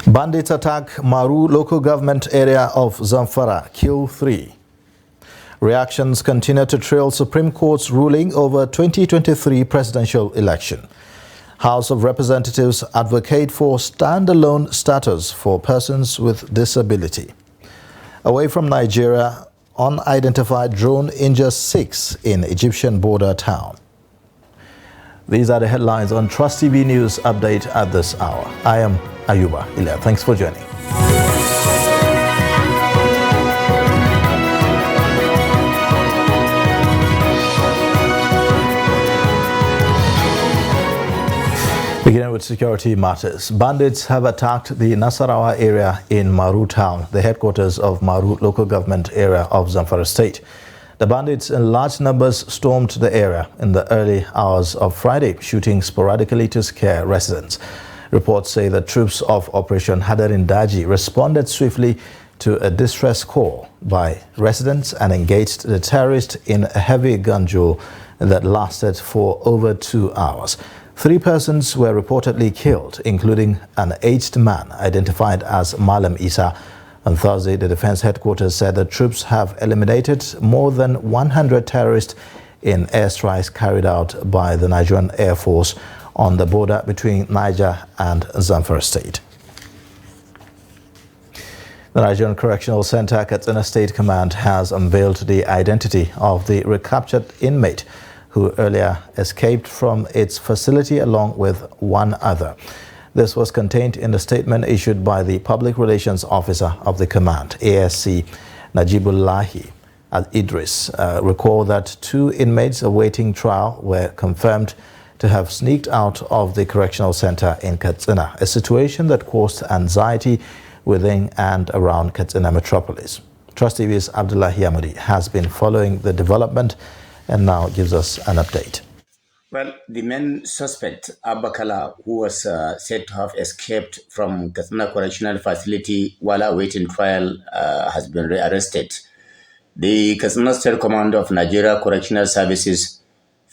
Bandits attack Maru local government area of Zamfara, kill 3. Reactions continue to trail Supreme Court's ruling over 2023 presidential election. House of Representatives advocate for standalone status for persons with disability. Away from Nigeria, unidentified drone injures 6 in Egyptian border town. These are the headlines on Trust TV News Update at this hour. I am Ayuba Ilya. Thanks for joining. Beginning with security matters, bandits have attacked the Nasarawa area in Maru town, the headquarters of Maru local government area of Zamfara state. The bandits in large numbers stormed the area in the early hours of Friday, shooting sporadically to scare residents. Reports say the troops of Operation Hadarin Daji responded swiftly to a distress call by residents and engaged the terrorists in a heavy gun duel that lasted for over 2 hours. 3 persons were reportedly killed, including an aged man identified as Malam Isa. On Thursday, the defense headquarters said the troops have eliminated more than 100 terrorists in airstrikes carried out by the Nigerian Air Force on the border between Niger and Zamfara state. The Nigerian Correctional Center Katsina State Command has unveiled the identity of the recaptured inmate who earlier escaped from its facility along with 1 other. This was contained in a statement issued by the Public Relations Officer of the command, ASC Najibullahi Idris. Recall that 2 inmates awaiting trial were confirmed to have sneaked out of the correctional center in Katsina, a situation that caused anxiety within and around Katsina metropolis. Trust TV's Abdullahi Yamudi has been following the development and now gives us an update. Well, the main suspect, Abakala, who was said to have escaped from Katsina Correctional Facility while awaiting trial, has been rearrested. The Katsina State Command of Nigeria Correctional Services,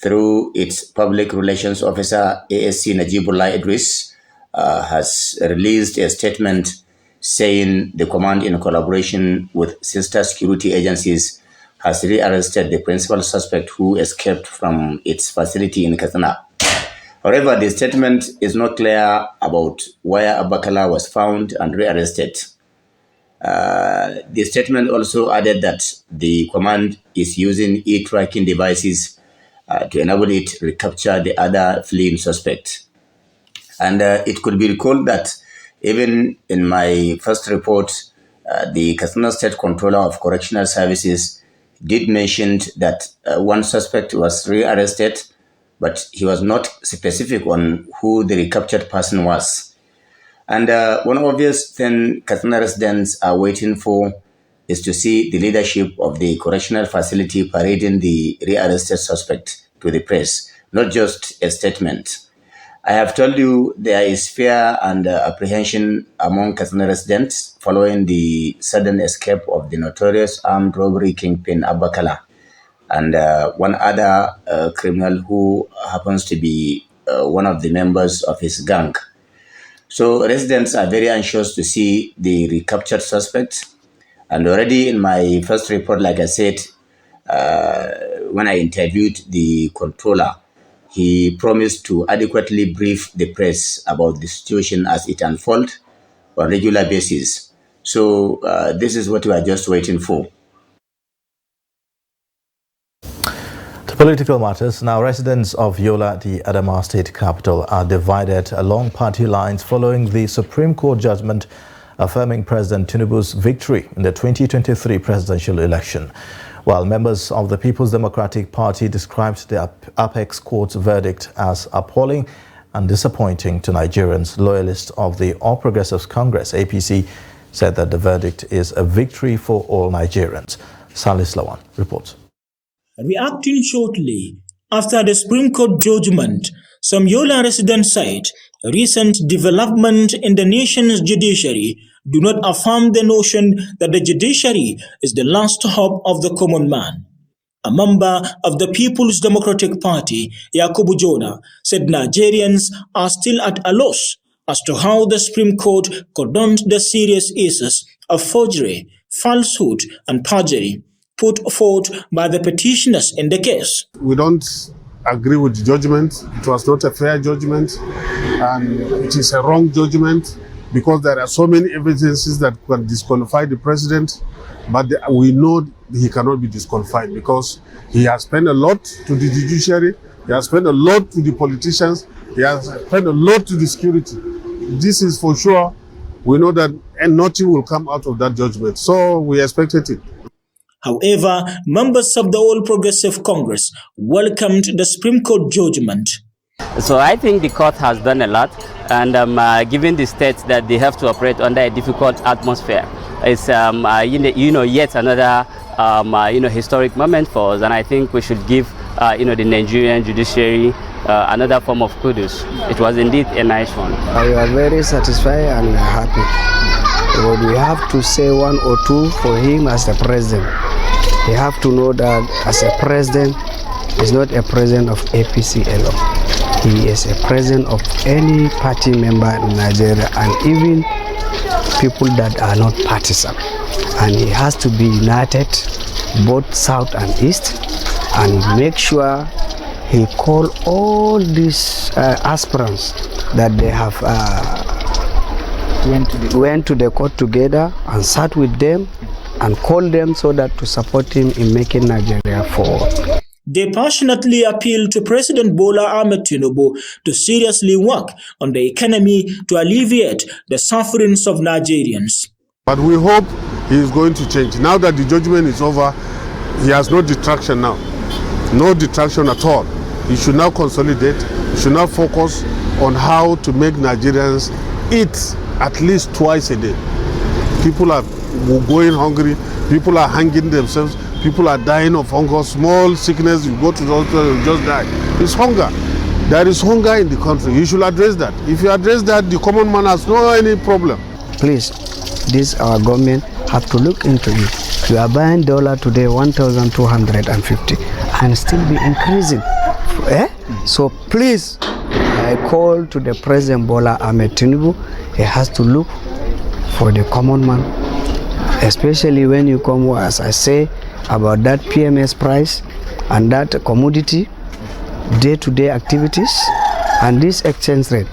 through its Public Relations Officer, ASC Najibullah Idris, has released a statement saying the command, in collaboration with sister security agencies, has rearrested the principal suspect who escaped from its facility in Katsina. However, the statement is not clear about where Abakala was found and rearrested. The statement also added that the command is using e-tracking devices to enable it to recapture the other fleeing suspect. And it could be recalled that even in my first report, the Katsina State Controller of Correctional Services did mention that 1 suspect was rearrested, but he was not specific on who the recaptured person was. And one obvious thing Katsina residents are waiting for is to see the leadership of the correctional facility parading the rearrested suspect to the press, not just a statement. I have told you there is fear and apprehension among Katsina residents following the sudden escape of the notorious armed robbery kingpin Abakala and 1 other criminal who happens to be one of the members of his gang. So residents are very anxious to see the recaptured suspect. And already in my first report, like I said, when I interviewed the controller, he promised to adequately brief the press about the situation as it unfolds on a regular basis. So this is what we are just waiting for. To political matters, now residents of Yola, the Adamawa state capital, are divided along party lines following the Supreme Court judgment affirming President Tinubu's victory in the 2023 presidential election. While members of the People's Democratic Party described the Apex Court's verdict as appalling and disappointing to Nigerians, loyalists of the All Progressives Congress, APC, said that the verdict is a victory for all Nigerians. Salis Lawan reports. Reacting shortly after the Supreme Court judgment, some Yola residents said recent development in the nation's judiciary do not affirm the notion that the judiciary is the last hope of the common man. A member of the People's Democratic Party, Yakubu Jona, said Nigerians are still at a loss as to how the Supreme Court condoned the serious issues of forgery, falsehood, and perjury put forth by the petitioners in the case. We don't agree with the judgment. It was not a fair judgment, and it is a wrong judgment because there are so many evidences that can disqualify the president, but we know he cannot be disqualified because he has spent a lot to the judiciary, he has spent a lot to the politicians, he has spent a lot to the security. This is for sure. We know that and nothing will come out of that judgment, so we expected it. However, members of the All Progressive Congress welcomed the Supreme Court judgment. So I think the court has done a lot, and given the state that they have to operate under a difficult atmosphere, it's yet another historic moment for us, and I think we should give the Nigerian judiciary another form of kudos. It was indeed a nice one. We are very satisfied and happy. But we have to say one or two for him as the president. He have to know that as a president, he's not a president of APC alone. He is a president of any party member in Nigeria, and even people that are not partisan. And he has to be united, both south and east, and make sure he call all these aspirants that they have went to the court together and sat with them and call them so that to support him in making Nigeria forward. They passionately appealed to President Bola Ahmed Tinubu to seriously work on the economy to alleviate the sufferings of Nigerians. But we hope he is going to change. Now that the judgment is over, he has no distraction now. No distraction at all. He should now consolidate. He should now focus on how to make Nigerians eat at least twice a day. People are going hungry. People are hanging themselves. People are dying of hunger. Small sickness, you go to the hospital, you just die. It's hunger. There is hunger in the country. You should address that. If you address that, the common man has no any problem. Please, this our government have to look into it. We are buying dollar today 1,250 and still be increasing. So please, I call to the President Bola Ahmed Tinubu. He has to look for the common man, especially when you come, as I say, about that PMS price and that commodity, day-to-day activities, and this exchange rate.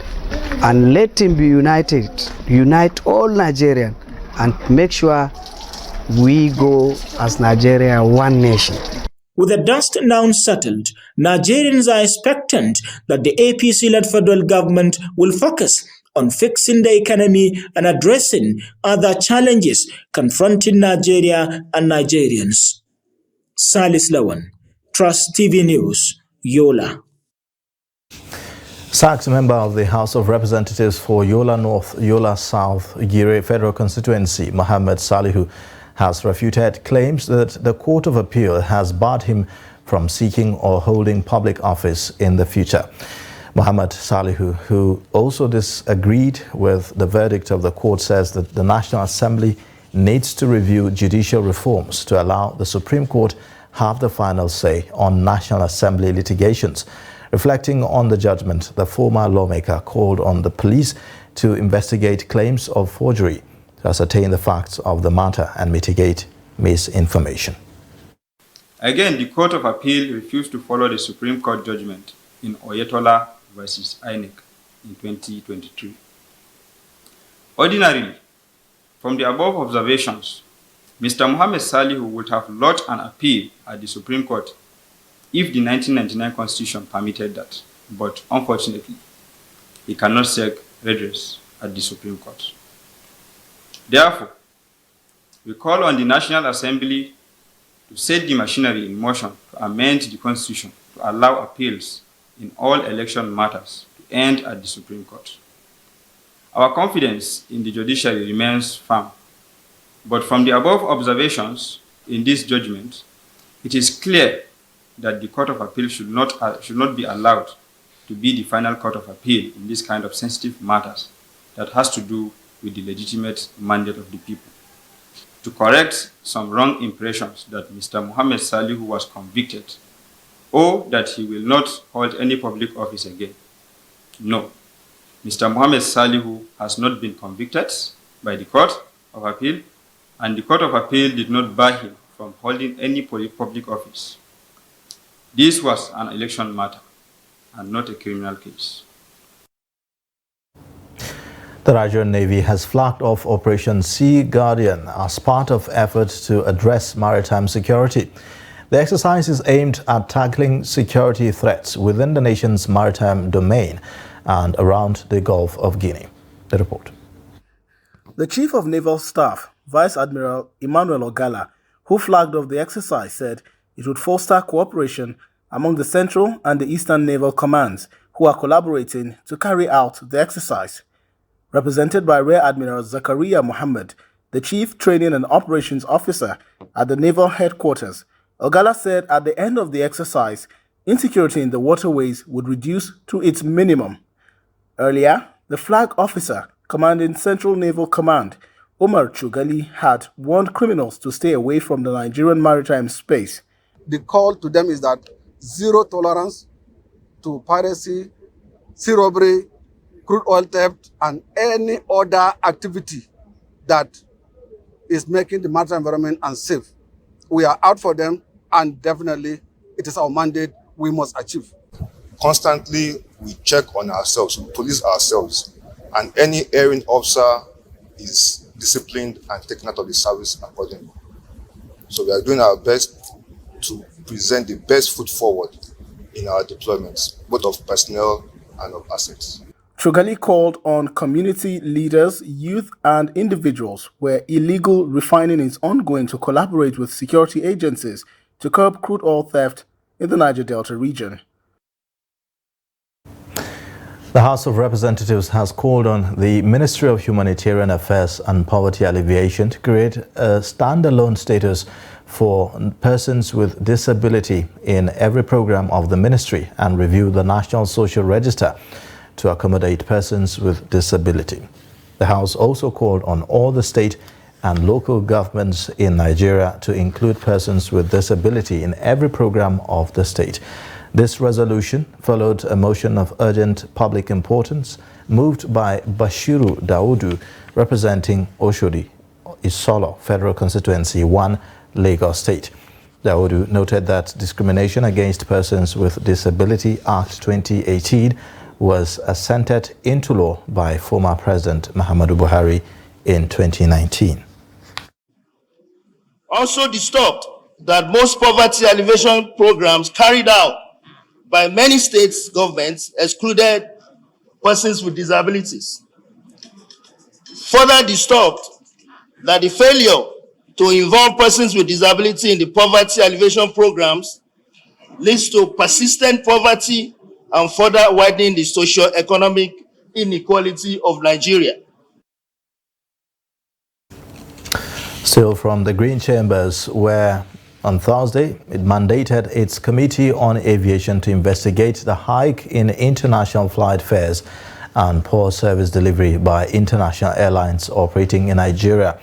And let him be united, unite all Nigerians, and make sure we go as Nigeria one nation. With the dust now settled, Nigerians are expectant that the APC-led federal government will focus on fixing the economy and addressing other challenges confronting Nigeria and Nigerians. Salis Lawan, Trust TV News, Yola. Sacked member of the House of Representatives for Yola North, Yola South, Gire Federal Constituency, Mohammed Salihu, has refuted claims that the Court of Appeal has barred him from seeking or holding public office in the future. Mohammed Salihu, who also disagreed with the verdict of the court, says that the National Assembly needs to review judicial reforms to allow the Supreme Court have the final say on National Assembly litigations. Reflecting on the judgment, the former lawmaker called on the police to investigate claims of forgery to ascertain the facts of the matter and mitigate misinformation. Again, the Court of Appeal refused to follow the Supreme Court judgment in Oyetola versus INEC in 2023. Ordinarily, from the above observations, Mr. Mohammed Salihu would have lodged an appeal at the Supreme Court if the 1999 Constitution permitted that, but unfortunately, he cannot seek redress at the Supreme Court. Therefore, we call on the National Assembly to set the machinery in motion to amend the Constitution to allow appeals in all election matters to end at the Supreme Court. Our confidence in the judiciary remains firm, but from the above observations in this judgment, it is clear that the Court of Appeal should not be allowed to be the final Court of Appeal in this kind of sensitive matters that has to do with the legitimate mandate of the people. To correct some wrong impressions that Mr. Mohammed Salihu was convicted or that he will not hold any public office again. No. Mr. Mohammed Salihu has not been convicted by the Court of Appeal, and the Court of Appeal did not bar him from holding any public office. This was an election matter and not a criminal case. The Nigerian Navy has flagged off Operation Sea Guardian as part of efforts to address maritime security. The exercise is aimed at tackling security threats within the nation's maritime domain and around the Gulf of Guinea. The report. The Chief of Naval Staff, Vice Admiral Emmanuel Ogala, who flagged off the exercise, said it would foster cooperation among the Central and the Eastern Naval Commands, who are collaborating to carry out the exercise. Represented by Rear Admiral Zakaria Mohammed, the Chief Training and Operations Officer at the Naval Headquarters, Ogala said at the end of the exercise, insecurity in the waterways would reduce to its minimum. Earlier, the flag officer commanding Central Naval Command, Omar Chugali, had warned criminals to stay away from the Nigerian maritime space. The call to them is that zero tolerance to piracy, sea robbery, crude oil theft, and any other activity that is making the maritime environment unsafe. We are out for them, and definitely it is our mandate we must achieve. Constantly, we check on ourselves, we police ourselves, and any erring officer is disciplined and taken out of the service accordingly. So we are doing our best to present the best foot forward in our deployments, both of personnel and of assets. Chugali called on community leaders, youth and individuals where illegal refining is ongoing to collaborate with security agencies to curb crude oil theft in the Niger Delta region. The House of Representatives has called on the Ministry of Humanitarian Affairs and Poverty Alleviation to create a standalone status for persons with disability in every program of the ministry and review the National Social Register to accommodate persons with disability. The House also called on all the state and local governments in Nigeria to include persons with disability in every program of the state. This resolution followed a motion of urgent public importance moved by Bashiru Daudu, representing Oshodi, Isolo Federal Constituency 1, Lagos State. Daudu noted that Discrimination Against Persons with Disability Act 2018 was assented into law by former President Muhammadu Buhari in 2019. Also disturbed that most poverty alleviation programs carried out by many states governments excluded persons with disabilities. Further disturbed that the failure to involve persons with disability in the poverty alleviation programs leads to persistent poverty and further widening the socio-economic inequality of Nigeria. Still from the Green Chambers, where on Thursday it mandated its Committee on Aviation to investigate the hike in international flight fares and poor service delivery by international airlines operating in Nigeria.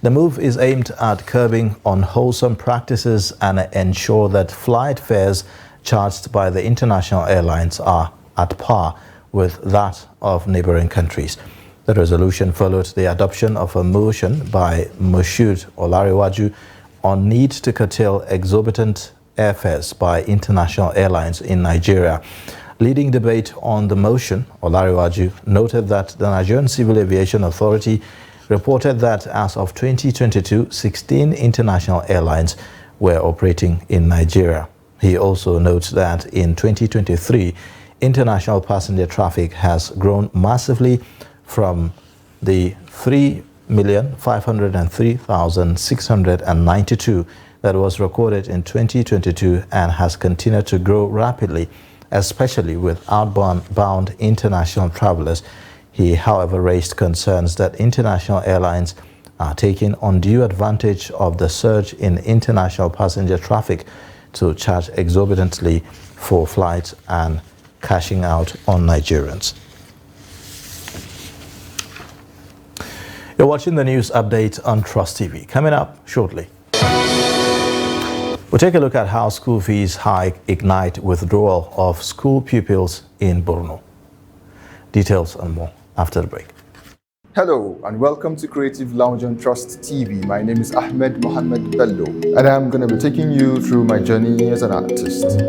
The move is aimed at curbing unwholesome practices and ensure that flight fares charged by the international airlines are at par with that of neighboring countries. The resolution followed the adoption of a motion by Moshood Olariwaju on need to curtail exorbitant airfares by international airlines in Nigeria. Leading debate on the motion, Olariwaju noted that the Nigerian Civil Aviation Authority reported that as of 2022, 16 international airlines were operating in Nigeria. He also notes that in 2023, international passenger traffic has grown massively from the 3,503,692 that was recorded in 2022 and has continued to grow rapidly, especially with outbound international travelers. He, however, raised concerns that international airlines are taking undue advantage of the surge in international passenger traffic to charge exorbitantly for flights and cashing out on Nigerians. You're watching the news update on Trust TV. Coming up shortly, we'll take a look at how school fees hike ignite withdrawal of school pupils in Borno. Details and more after the break. Hello and welcome to Creative Lounge on Trust TV. My name is Ahmed Mohammed Bello and I'm going to be taking you through my journey as an artist.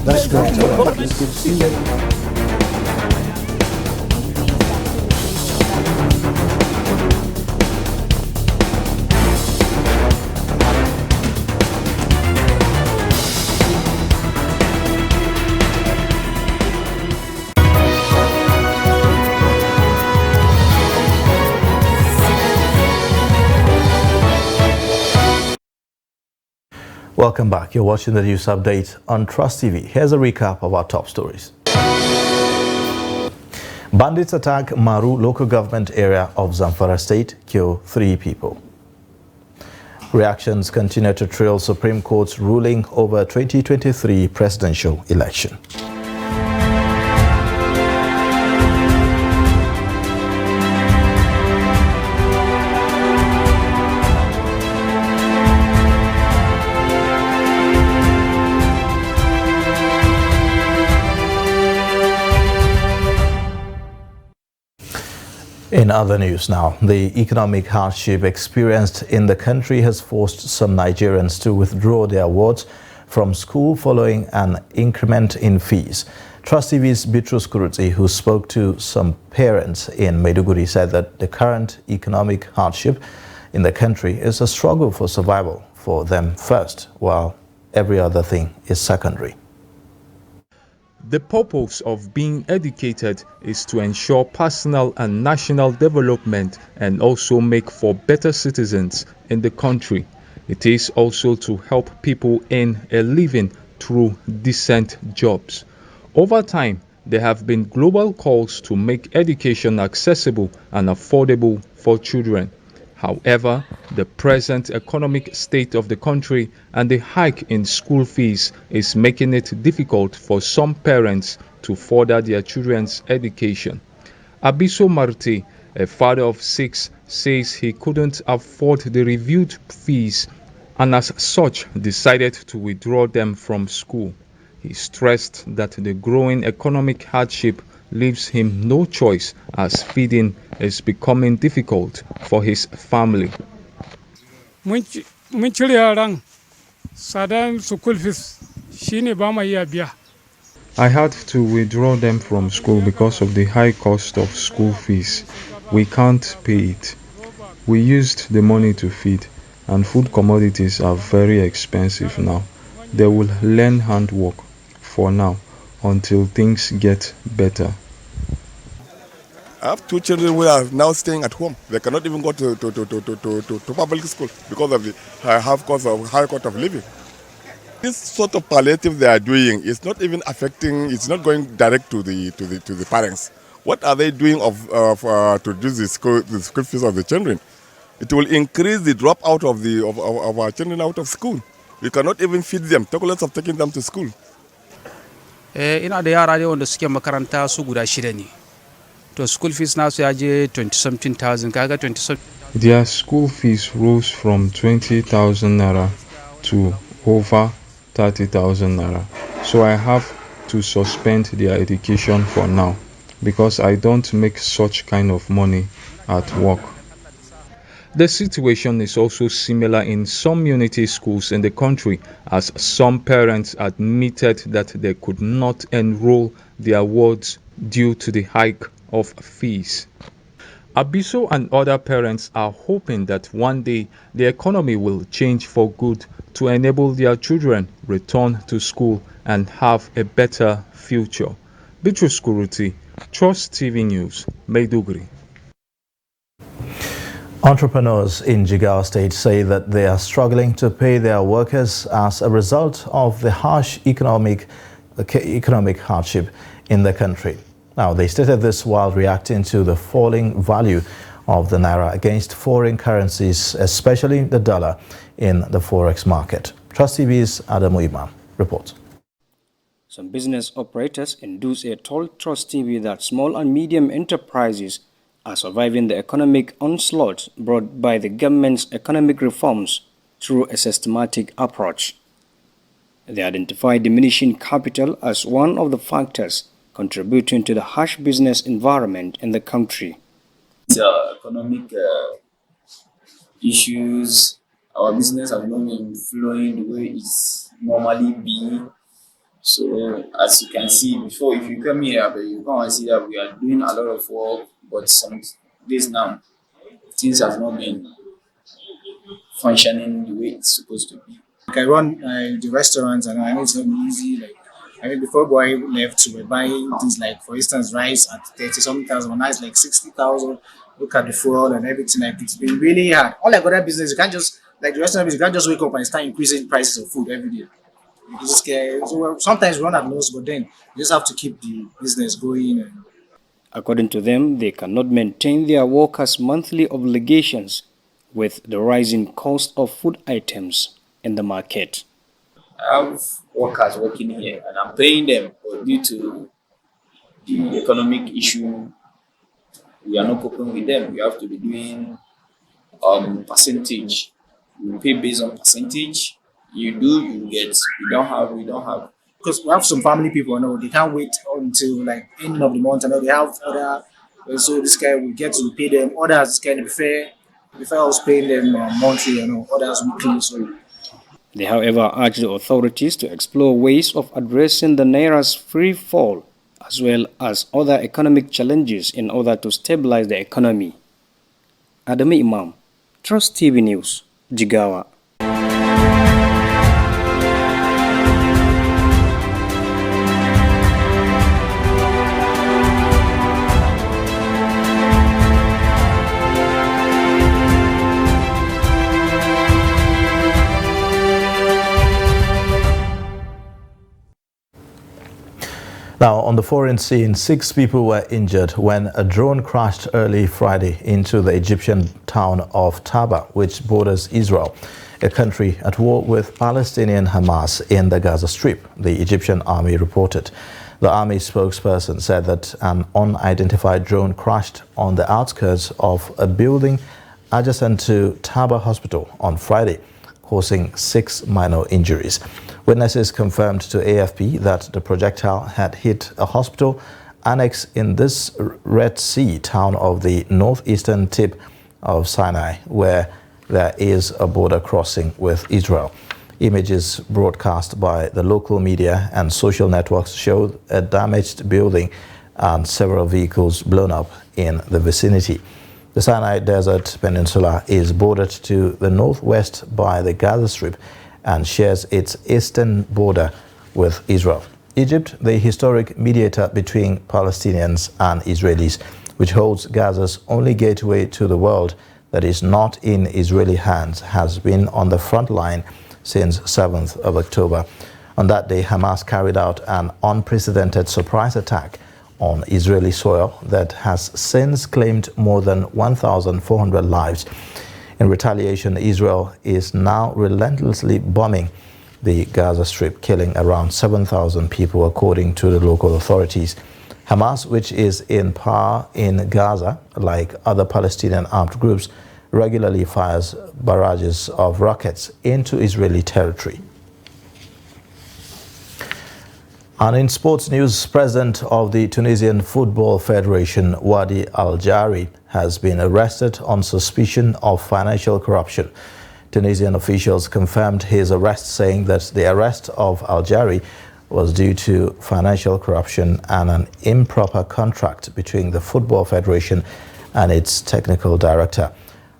That's great. Welcome back. You're watching the news update on Trust TV. Here's a recap of our top stories. Bandits attack Maru local government area of Zamfara state, kill 3 people. Reactions continue to trail Supreme Court's ruling over 2023 presidential election. In other news now, the economic hardship experienced in the country has forced some Nigerians to withdraw their awards from school following an increment in fees. Trust TV's Bitrus Kuruti, who spoke to some parents in Maiduguri, said that the current economic hardship in the country is a struggle for survival for them first, while every other thing is secondary. The purpose of being educated is to ensure personal and national development and also make for better citizens in the country. It is also to help people earn a living through decent jobs. Over time, there have been global calls to make education accessible and affordable for children. However, the present economic state of the country and the hike in school fees is making it difficult for some parents to further their children's education. Abiso Marte, a father of 6, says he couldn't afford the reviewed fees and as such decided to withdraw them from school. He stressed that the growing economic hardship leaves him no choice as feeding is becoming difficult for his family. I had to withdraw them from school because of the high cost of school fees. We can't pay it. We used the money to feed, and food commodities are very expensive now. They will learn handwork for now until things get better. I have 2 children who are now staying at home. They cannot even go to public school because of the high cost of living. This sort of palliative they are doing is not even affecting. It's not going direct to the parents. What are they doing to reduce the school fees of the children? It will increase the dropout of our children out of school. We cannot even feed them. Talk less of taking them to school. Ina da yara ne wanda suke makaranta su guda 6 ne. To school fees nasu ya je 20-something thousand, kaga 20-something. Their school fees rose from 20,000 naira to over 30,000 naira. So I have to suspend their education for now because I don't make such kind of money at work. The situation is also similar in some unity schools in the country, as some parents admitted that they could not enroll their wards due to the hike of fees. Abiso and other parents are hoping that one day the economy will change for good to enable their children return to school and have a better future. Bitrus Kuruti, Trust TV News, Maiduguri. Entrepreneurs in Jigawa State say that they are struggling to pay their workers as a result of the harsh economic hardship in the country. Now, they stated this while reacting to the falling value of the naira against foreign currencies, especially the dollar, in the forex market. Trust TV's Adamu Imam reports. Some business operators in Dutse told Trust TV that small and medium enterprises are surviving the economic onslaught brought by the government's economic reforms through a systematic approach. They identified diminishing capital as one of the factors contributing to the harsh business environment in the country. Economic issues, our business has not been flowing the way it's normally been. So as you can see, before, if you come here, you come and see that we are doing a lot of work, but some days now, things have not been functioning the way it's supposed to be. I run the restaurants, and I know it's not easy. Before boy left, we were buying things like, for instance, rice at 30-something thousand, but now it's like 60,000. Look at the fuel and everything. It's been really hard. All like other business, you can't just, like the restaurant business, you can't just wake up and start increasing prices of food every day. You just get, so sometimes we run at loss, but then you just have to keep the business going. According to them, they cannot maintain their workers' monthly obligations with the rising cost of food items in the market. I have workers working here and I'm paying them, but due to the economic issue, we are not coping with them. We have to be doing percentage. We pay based on percentage. You do, you get. We don't have. Because we have some family people, they can't wait until like end of the month. They have other, so this guy will get to pay them. Others can prefer us paying them monthly, others weekly. So they, however, urge the authorities to explore ways of addressing the naira's free fall, as well as other economic challenges in order to stabilize the economy. Adamu Imam, Trust TV News, Jigawa. Now, on the foreign scene, 6 people were injured when a drone crashed early Friday into the Egyptian town of Taba, which borders Israel, a country at war with Palestinian Hamas in the Gaza Strip, the Egyptian army reported. The army spokesperson said that an unidentified drone crashed on the outskirts of a building adjacent to Taba Hospital on Friday, causing 6 minor injuries. Witnesses confirmed to AFP that the projectile had hit a hospital annex in this Red Sea town of the northeastern tip of Sinai, where there is a border crossing with Israel. Images broadcast by the local media and social networks showed a damaged building and several vehicles blown up in the vicinity. The Sinai Desert Peninsula is bordered to the northwest by the Gaza Strip and shares its eastern border with Israel. Egypt, the historic mediator between Palestinians and Israelis, which holds Gaza's only gateway to the world that is not in Israeli hands, has been on the front line since 7th of October. On that day, Hamas carried out an unprecedented surprise attack on Israeli soil that has since claimed more than 1,400 lives. In retaliation, Israel is now relentlessly bombing the Gaza Strip, killing around 7,000 people, according to the local authorities. Hamas, which is in power in Gaza, like other Palestinian armed groups, regularly fires barrages of rockets into Israeli territory. And in sports news, president of the Tunisian Football Federation, Wadi Al-Jari, has been arrested on suspicion of financial corruption. Tunisian officials confirmed his arrest, saying that the arrest of Al-Jari was due to financial corruption and an improper contract between the Football Federation and its technical director.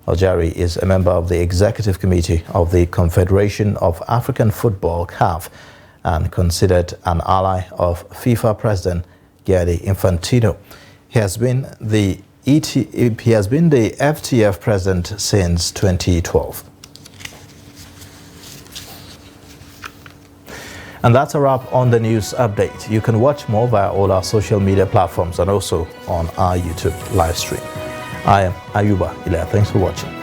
Al-Jari is a member of the executive committee of the Confederation of African Football, CAF, and considered an ally of FIFA president Gianni Infantino. He has been the FTF president since 2012. And that's a wrap on the news update. You can watch more via all our social media platforms and also on our YouTube live stream. I am Ayuba Ilya. Thanks for watching.